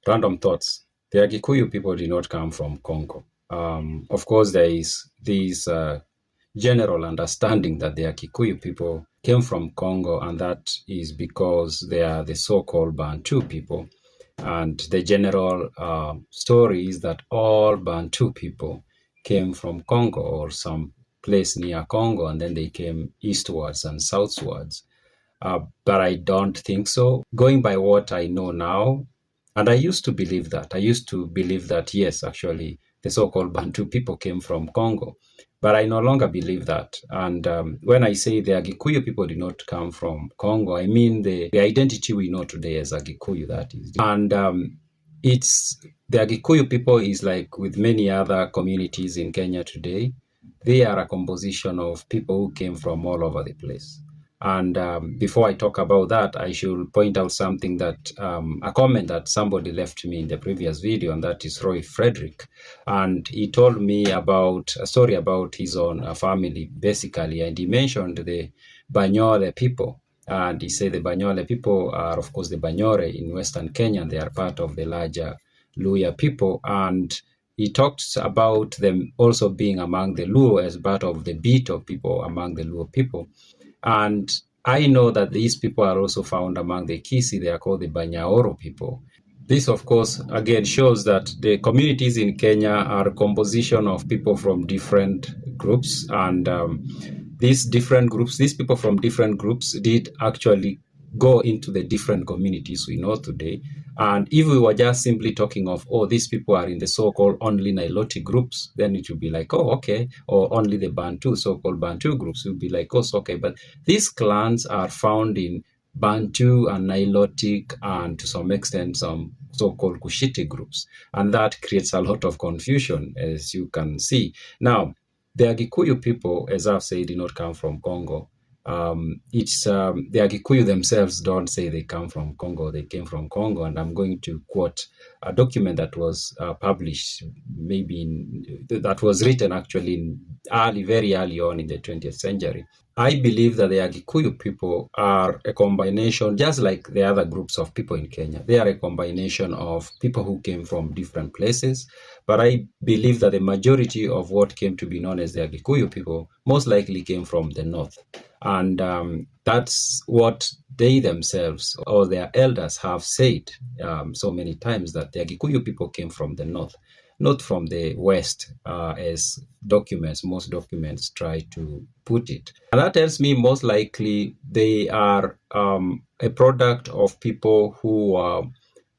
Random thoughts. The Agikuyu people did not come from Congo. Of course, there is this general understanding that the Agikuyu people came from Congo, and that is because they are the so-called Bantu people. And the general story is that all Bantu people came from Congo or some place near Congo, and then they came eastwards and southwards. But I don't think so. Going by what I know now, and I used to believe that. I used to believe that, yes, actually, the so-called Bantu people came from Congo. But I no longer believe that. And when I say the Agikuyu people did not come from Congo, I mean the identity we know today as Agikuyu, that is. And it's the Agikuyu people is like with many other communities in Kenya today. They are a composition of people who came from all over the place. And before I talk about that, I should point out something that a comment that somebody left me in the previous video, and that is Roy Frederick. And he told me about a story about his own family, basically, and he mentioned the Banyole people. And he said the Banyole people are, of course, the Banyore in Western Kenya. They are part of the larger Luhya people. And he talked about them also being among the Luo as part of the Beto people among the Luo people. And I know that these people are also found among the Kisii. They are called the Banyaoro people. This, of course, again shows that the communities in Kenya are a composition of people from different groups. And these people from different groups did actually go into the different communities we know today. And if we were just simply talking of, oh, these people are in the so-called only Nilotic groups, then it would be like, oh, okay. Or only the Bantu, so-called Bantu groups, would be like, oh, so okay. But these clans are found in Bantu and Nilotic and to some extent some so-called Cushitic groups. And that creates a lot of confusion, as you can see. Now, the Agikuyu people, as I've said, did not come from Congo. The Agikuyu themselves don't say they come from Congo, they came from Congo. And I'm going to quote a document that was published, that was written actually very early on in the 20th century. I believe that the Agikuyu people are a combination, just like the other groups of people in Kenya. They are a combination of people who came from different places. But I believe that the majority of what came to be known as the Agikuyu people most likely came from the north. And that's what they themselves or their elders have said so many times, that the Agikuyu people came from the north, not from the west, as most documents try to put it. And that tells me most likely they are a product of people who are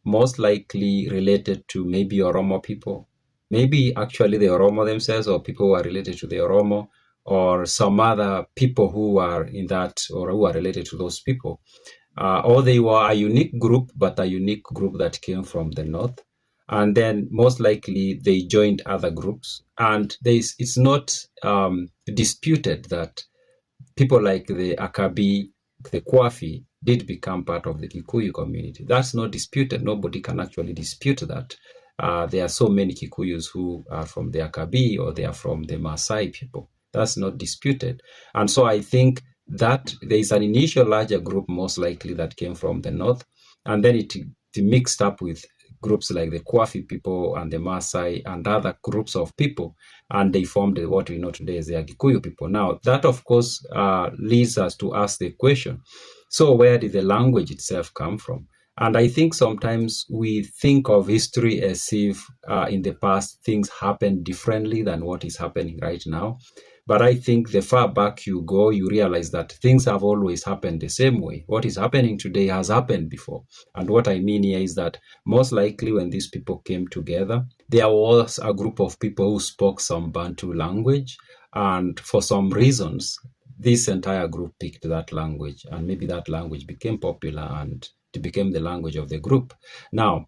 most likely related to maybe Oromo people, maybe actually the Oromo themselves, or people who are related to the Oromo, or some other people who are in that or who are related to those people. Or they were a unique group, but a unique group that came from the north. And then most likely they joined other groups. And it's not disputed that people like the Akabi, the Kafi, did become part of the Kikuyu community. That's not disputed. Nobody can actually dispute that. There are so many Kikuyus who are from the Akabi or they are from the Maasai people. That's not disputed. And so I think that there is an initial larger group most likely that came from the north, and then it mixed up with groups like the Kafi people and the Maasai and other groups of people, and they formed what we know today as the Agikuyu people. Now, that of course leads us to ask the question, so where did the language itself come from? And I think sometimes we think of history as if in the past things happened differently than what is happening right now. But I think the far back you go, you realize that things have always happened the same way. What is happening today has happened before. And what I mean here is that most likely when these people came together, there was a group of people who spoke some Bantu language. And for some reasons, this entire group picked that language. And maybe that language became popular and it became the language of the group. Now,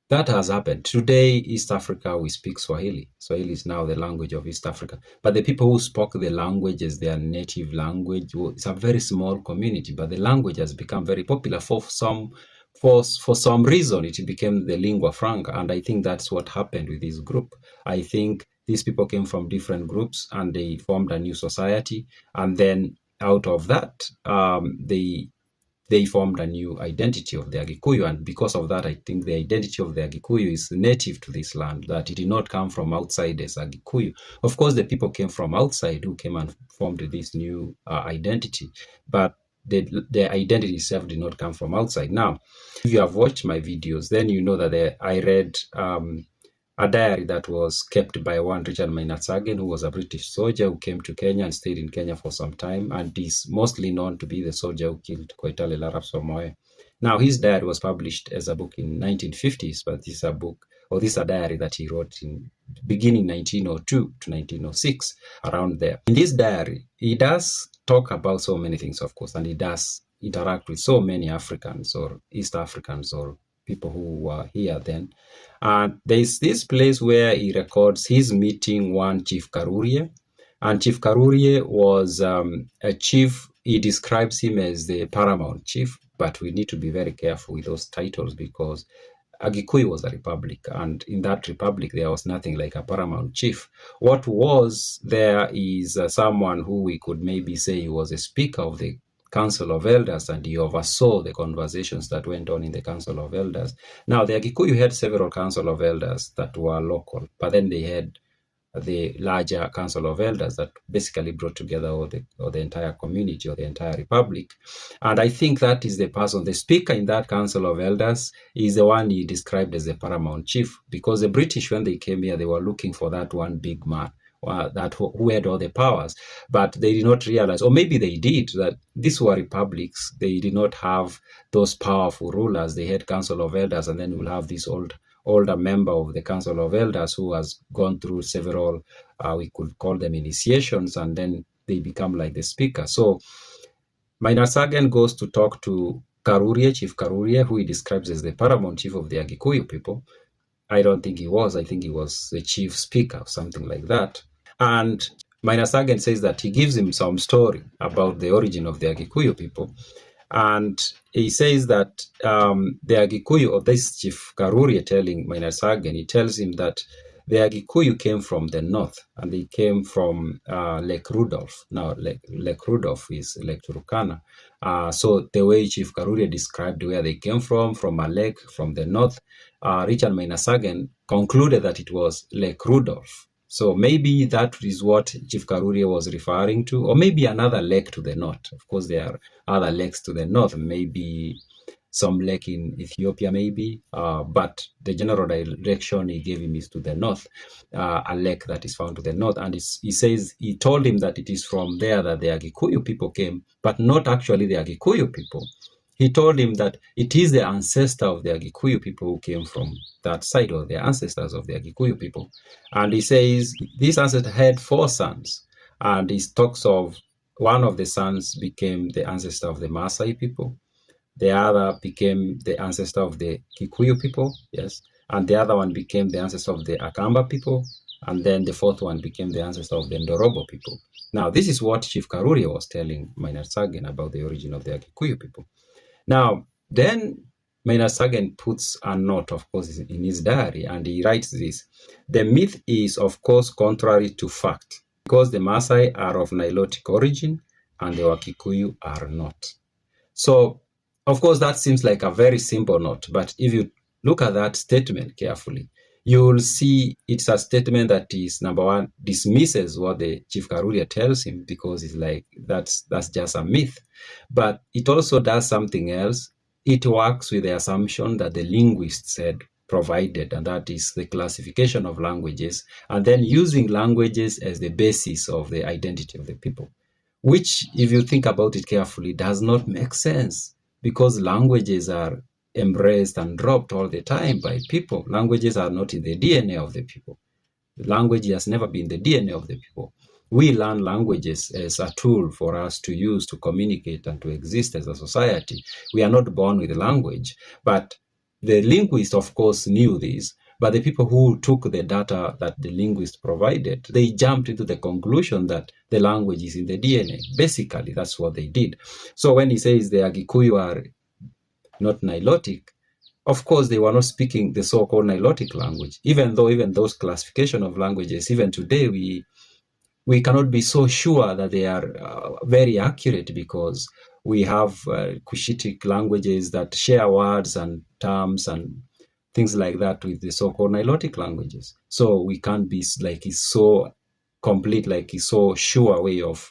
that has happened. Today, East Africa, we speak Swahili. Swahili is now the language of East Africa. But the people who spoke the language as their native language, it's a very small community, but the language has become very popular. For some reason, it became the lingua franca. And I think that's what happened with this group. I think these people came from different groups and they formed a new society. And then out of that, they they formed a new identity of the Agikuyu. And because of that, I think the identity of the Agikuyu is native to this land, that it did not come from outside as Agikuyu. Of course, the people came from outside who came and formed this new identity, but the identity itself did not come from outside. Now, if you have watched my videos, then you know that I read a diary that was kept by one Richard Meinertzhagen, who was a British soldier who came to Kenya and stayed in Kenya for some time, and is mostly known to be the soldier who killed Koitalel Arap Samoei. Now, his diary was published as a book in 1950s, but this is a book, or this is a diary that he wrote in beginning 1902 to 1906, around there. In this diary, he does talk about so many things, of course, and he does interact with so many Africans or East Africans or people who were here then. And there's this place where he records his meeting one Chief Karuri. And Chief Karuri was a chief. He describes him as the paramount chief, but we need to be very careful with those titles because Agikuyu was a republic, and in that republic there was nothing like a paramount chief. What was there is someone who we could maybe say he was a speaker of the Council of Elders, and he oversaw the conversations that went on in the Council of Elders. Now, the Agikuyu had several Council of Elders that were local, but then they had the larger Council of Elders that basically brought together all the entire community or the entire republic. And I think that is the person, the speaker in that Council of Elders is the one he described as the paramount chief, because the British, when they came here, they were looking for that one big man who had all the powers, but they did not realize, or maybe they did, that these were republics. They did not have those powerful rulers. They had Council of Elders, and then we'll have this older member of the Council of Elders who has gone through several, we could call them initiations, and then they become like the speaker. So Meinertzhagen goes to talk to Karuri, Chief Karuri, who he describes as the paramount chief of the Agikuyu people. I don't think he was. I think he was the chief speaker or something like that. And Meinertzhagen says that he gives him some story about the origin of the Agikuyu people. And he says that the Agikuyu, or this Chief Karuri telling Meinertzhagen, he tells him that the Agikuyu came from the north, and they came from Lake Rudolph. Now, Lake Rudolph is Lake Turkana. So the way Chief Karuri described where they came from a lake from the north, Richard Meinertzhagen concluded that it was Lake Rudolph. So maybe that is what Chief Karuri was referring to, or maybe another lake to the north. Of course, there are other lakes to the north, maybe some lake in Ethiopia, maybe, but the general direction he gave him is to the north, a lake that is found to the north. And he says, he told him that it is from there that the Agikuyu people came, but not actually the Agikuyu people. He told him that it is the ancestor of the Agikuyu people who came from that side, or the ancestors of the Agikuyu people. And he says this ancestor had 4 sons, and he talks of one of the sons became the ancestor of the Maasai people. The other became the ancestor of the Kikuyu people, yes. And the other one became the ancestor of the Akamba people. And then the 4th one became the ancestor of the Ndorobo people. Now, this is what Chief Karuri was telling Meinertzhagen about the origin of the Agikuyu people. Now, then Meinertzhagen puts a note, of course, in his diary, and he writes this. The myth is, of course, contrary to fact, because the Maasai are of Nilotic origin and the Wakikuyu are not. So, of course, that seems like a very simple note, but if you look at that statement carefully, you will see it's a statement that is, number one, dismisses what the Chief Karuri tells him, because it's like, that's just a myth. But it also does something else. It works with the assumption that the linguists had provided, and that is the classification of languages, and then using languages as the basis of the identity of the people, which, if you think about it carefully, does not make sense, because languages are embraced and dropped all the time by people. Languages are not in the DNA of the people. Language has never been the DNA of the people. We learn languages as a tool for us to use to communicate and to exist as a society. We are not born with language, but the linguists, of course, knew this. But the people who took the data that the linguists provided, they jumped into the conclusion that the language is in the DNA. Basically, that's what they did. So when he says the Agikuyu are not Nilotic, of course, they were not speaking the so-called Nilotic language, even those classification of languages, even today, we cannot be so sure that they are very accurate, because We have Cushitic languages that share words and terms and things like that with the so-called Nilotic languages. So we can't be like it's so complete, like it's so sure way of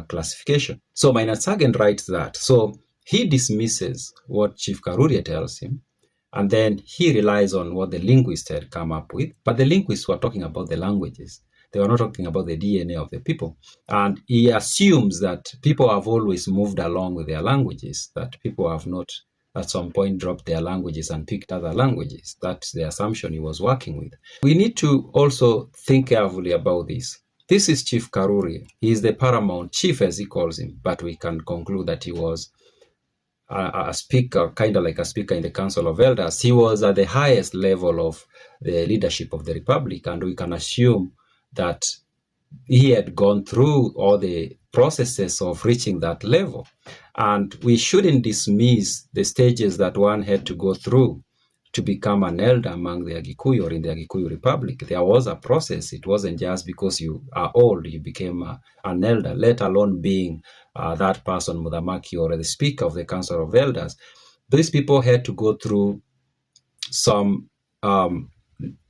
classification. So Meinertzhagen writes that. So he dismisses what Chief Karuri tells him, and then he relies on what the linguists had come up with. But the linguists were talking about the languages. They were not talking about the DNA of the people. And he assumes that people have always moved along with their languages, that people have not at some point dropped their languages and picked other languages. That's the assumption he was working with. We need to also think carefully about this. This is Chief Karuri. He is the paramount chief, as he calls him, but we can conclude that he was a speaker, kind of like a speaker in the Council of Elders. He was at the highest level of the leadership of the Republic, and we can assume that he had gone through all the processes of reaching that level. And we shouldn't dismiss the stages that one had to go through to become an elder among the Agikuyu or in the Agikuyu Republic. There was a process. It wasn't just because you are old, you became an elder, let alone being that person, Mudamaki, or the speaker of the Council of Elders. These people had to go through some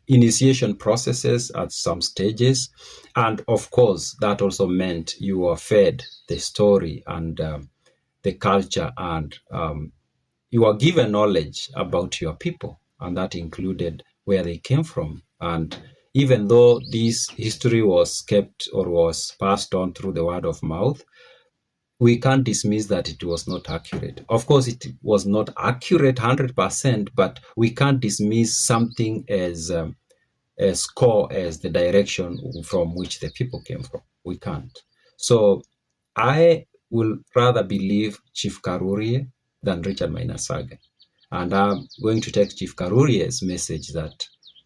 initiation processes at some stages. And of course, that also meant you were fed the story and the culture, and you were given knowledge about your people, and that included where they came from. And even though this history was kept or was passed on through the word of mouth, we can't dismiss that it was not accurate. Of course, it was not accurate 100%, but we can't dismiss something as core as the direction from which the people came from. We can't. So I will rather believe Chief Karuri than Richard Meinertzhagen. And I'm going to take Chief Karuri's message that,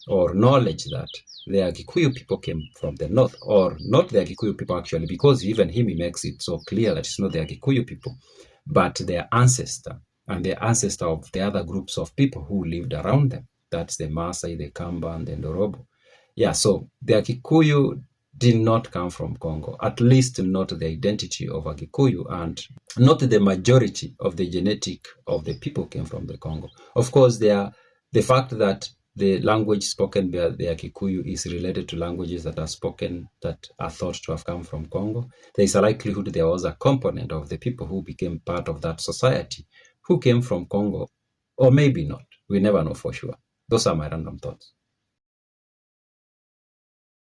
or knowledge that, the Gikuyu people came from the north, or not the Gikuyu people actually, because even him, he makes it so clear that it's not the Gikuyu people, but their ancestor and the ancestor of the other groups of people who lived around them. That's the Maasai, the Kamba, and the Ndorobo. Yeah, so the Gikuyu did not come from Congo, at least not the identity of a Gikuyu, and not the majority of the genetic of the people came from the Congo. Of course, the fact that the language spoken by the Kikuyu is related to languages that are spoken that are thought to have come from Congo. There is a likelihood there was a component of the people who became part of that society who came from Congo, or maybe not. We never know for sure. Those are my random thoughts.